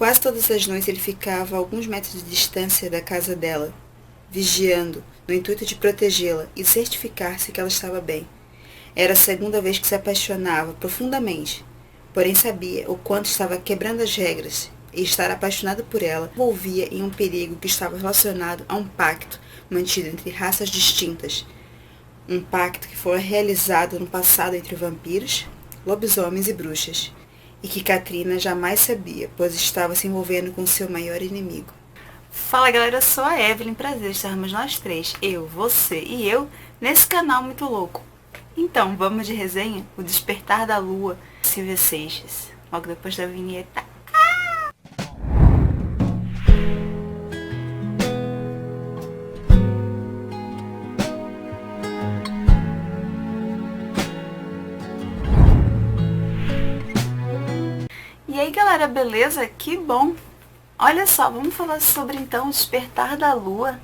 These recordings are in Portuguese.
Quase todas as noites ele ficava a alguns metros de distância da casa dela, vigiando, no intuito de protegê-la e certificar-se que ela estava bem. Era a segunda vez que se apaixonava profundamente, porém sabia o quanto estava quebrando as regras, e estar apaixonado por ela envolvia em um perigo que estava relacionado a um pacto mantido entre raças distintas. Um pacto que foi realizado no passado entre vampiros, lobisomens e bruxas, e que Katrina jamais sabia, pois estava se envolvendo com seu maior inimigo. Fala galera, eu sou a Evelyn, prazer estarmos nós três, eu, você e eu, nesse canal muito louco. Então, vamos de resenha? O Despertar da Lua, Silvia Seixas, logo depois da vinheta. E aí galera, beleza? Que bom! Olha só, vamos falar sobre então o Despertar da Lua,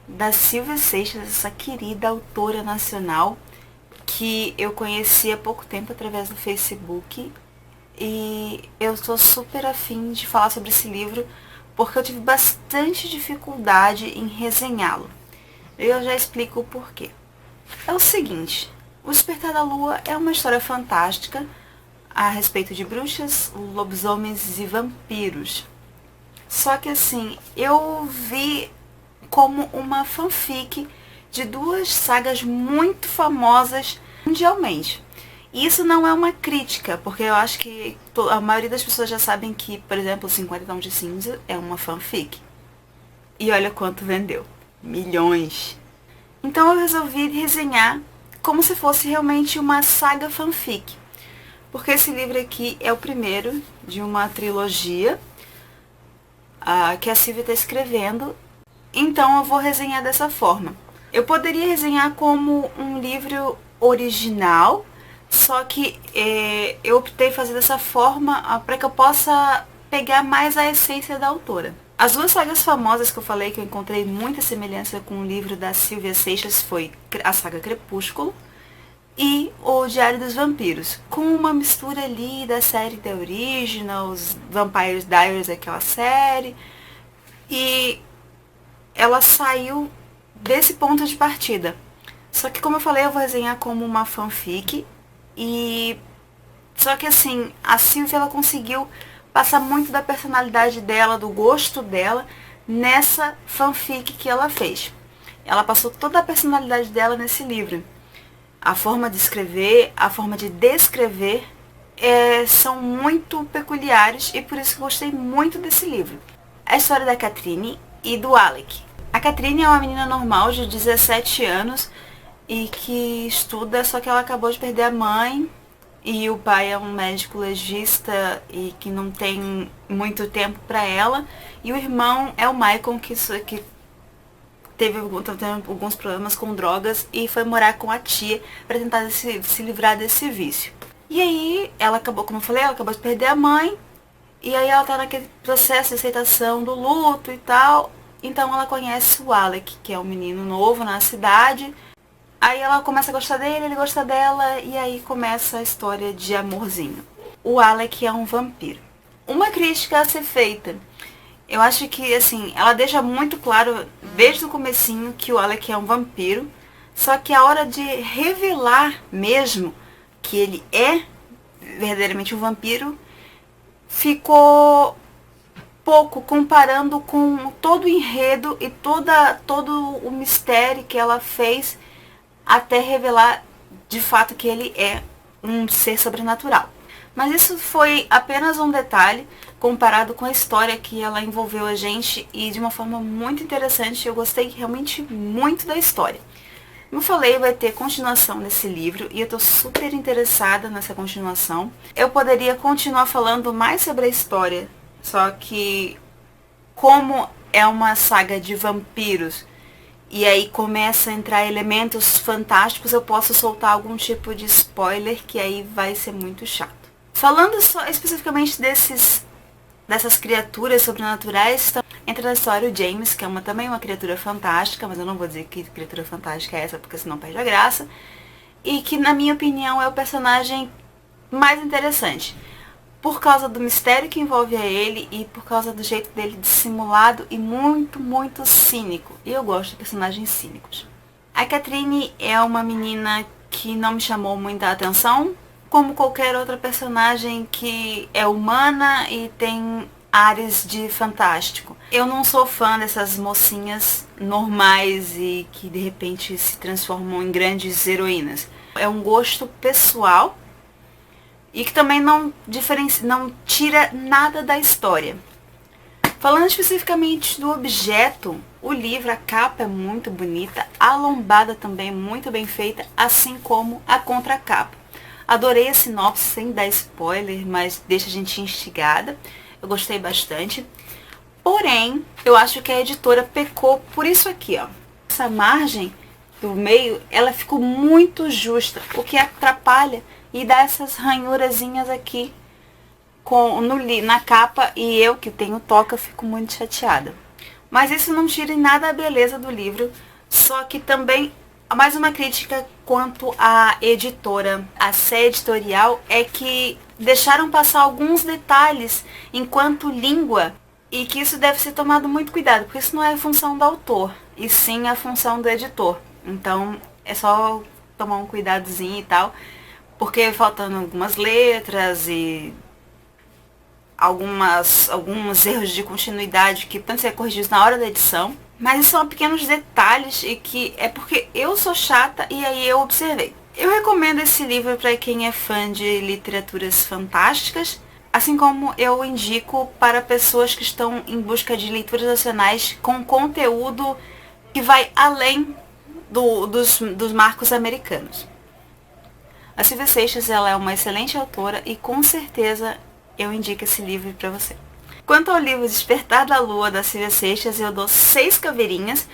da Silvia Seixas, essa querida autora nacional que eu conheci há pouco tempo através do Facebook, e eu estou super afim de falar sobre esse livro porque eu tive bastante dificuldade em resenhá-lo. Eu já explico o porquê. É o seguinte, o Despertar da Lua é uma história fantástica a respeito de bruxas, lobisomens e vampiros. Só que assim, eu vi como uma fanfic de duas sagas muito famosas mundialmente. E isso não é uma crítica, porque eu acho que a maioria das pessoas já sabem que, por exemplo, 50 Tons de Cinza é uma fanfic. E olha quanto vendeu. Milhões. Então eu resolvi resenhar como se fosse realmente uma saga fanfic. Porque esse livro aqui é o primeiro de uma trilogia que a Silvia está escrevendo. Então eu vou resenhar dessa forma. Eu poderia resenhar como um livro original, só que eu optei fazer dessa forma para que eu possa pegar mais a essência da autora. As duas sagas famosas que eu falei que eu encontrei muita semelhança com o livro da Silvia Seixas foi a saga Crepúsculo e o Diário dos Vampiros, com uma mistura ali da série The Originals, Vampire Diaries, aquela série, e ela saiu desse ponto de partida. Só que, como eu falei, eu vou resenhar como uma fanfic, e só que assim, a Silvia ela conseguiu passar muito da personalidade dela, do gosto dela, nessa fanfic que ela fez. Ela passou toda a personalidade dela nesse livro. A forma de escrever, a forma de descrever são muito peculiares e por isso que eu gostei muito desse livro. A história da Katrine e do Alec. A Katrine é uma menina normal de 17 anos e que estuda, só que ela acabou de perder a mãe e o pai é um médico legista e que não tem muito tempo para ela. E o irmão é o Michael, que teve alguns problemas com drogas e foi morar com a tia para tentar se livrar desse vício. E aí, ela acabou, como eu falei, ela acabou de perder a mãe, e aí ela tá naquele processo de aceitação do luto e tal, então ela conhece o Alec, que é um menino novo na cidade, aí ela começa a gostar dele, ele gosta dela, e aí começa a história de amorzinho. O Alec é um vampiro. Uma crítica a ser feita. Eu acho que, assim, ela deixa muito claro, desde o comecinho, que o Alec é um vampiro. Só que a hora de revelar mesmo que ele é verdadeiramente um vampiro, ficou pouco comparando com todo o enredo e todo o mistério que ela fez até revelar de fato que ele é um ser sobrenatural. Mas isso foi apenas um detalhe comparado com a história que ela envolveu a gente e de uma forma muito interessante. Eu gostei realmente muito da história. Como eu falei, vai ter continuação desse livro e eu tô super interessada nessa continuação. Eu poderia continuar falando mais sobre a história, só que como é uma saga de vampiros e aí começa a entrar elementos fantásticos, eu posso soltar algum tipo de spoiler que aí vai ser muito chato. Falando só especificamente dessas criaturas sobrenaturais, entra na história o James, que é também uma criatura fantástica, mas eu não vou dizer que criatura fantástica é essa, porque senão perde a graça, e que, na minha opinião, é o personagem mais interessante. por causa do mistério que envolve a ele e por causa do jeito dele dissimulado e muito, muito cínico. E eu gosto de personagens cínicos. A Catherine é uma menina que não me chamou muita atenção, como qualquer outra personagem que é humana e tem áreas de fantástico. Eu não sou fã dessas mocinhas normais e que de repente se transformam em grandes heroínas. É um gosto pessoal e que também não tira nada da história. Falando especificamente do objeto, o livro, a capa é muito bonita, a lombada também é muito bem feita, assim como a contracapa. Adorei a sinopse, sem dar spoiler, mas deixa a gente instigada. Eu gostei bastante. Porém, eu acho que a editora pecou por isso aqui, ó. Essa margem do meio, ela ficou muito justa, o que atrapalha e dá essas ranhurazinhas aqui na capa, e eu que tenho toca fico muito chateada. Mas isso não tira em nada a beleza do livro, só que também mais uma crítica quanto à editora, a sé editorial, é que deixaram passar alguns detalhes enquanto língua e que isso deve ser tomado muito cuidado, porque isso não é a função do autor, e sim a função do editor. Então é só tomar um cuidadozinho e tal, porque faltando algumas letras e alguns erros de continuidade que podem ser corrigidos na hora da edição. Mas isso são pequenos detalhes e que é porque eu sou chata e aí eu observei. Eu recomendo esse livro para quem é fã de literaturas fantásticas, assim como eu indico para pessoas que estão em busca de leituras nacionais com conteúdo que vai além dos marcos americanos. A Silvia Seixas, ela é uma excelente autora e com certeza eu indico esse livro para você. Quanto ao livro Despertar da Lua, da Silvia Seixas, eu dou 6 caveirinhas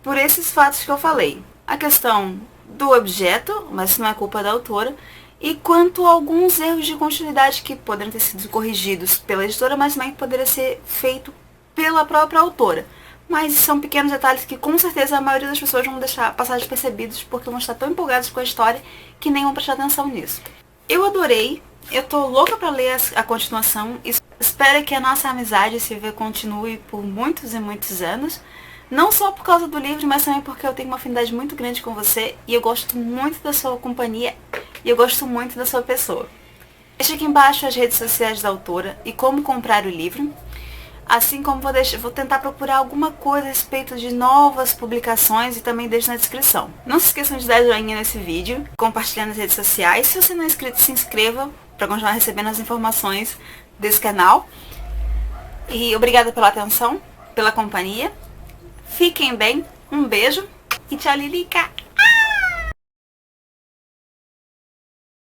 por esses fatos que eu falei. A questão do objeto, mas isso não é culpa da autora, e quanto a alguns erros de continuidade que poderiam ter sido corrigidos pela editora, mas também poderia ser feito pela própria autora. Mas são pequenos detalhes que com certeza a maioria das pessoas vão deixar passar despercebidos porque vão estar tão empolgados com a história que nem vão prestar atenção nisso. Eu adorei. Eu tô louca pra ler a continuação. Espero que a nossa amizade, Silvia, continue por muitos e muitos anos. Não só por causa do livro, mas também porque eu tenho uma afinidade muito grande com você. E eu gosto muito da sua companhia. E eu gosto muito da sua pessoa. Deixa aqui embaixo as redes sociais da autora e como comprar o livro. Assim como vou tentar procurar alguma coisa a respeito de novas publicações e também deixo na descrição. Não se esqueçam de dar joinha nesse vídeo, compartilhar nas redes sociais. Se você não é inscrito, se inscreva para continuar recebendo as informações desse canal. E obrigada pela atenção, pela companhia. Fiquem bem, um beijo e tchau, Lilica!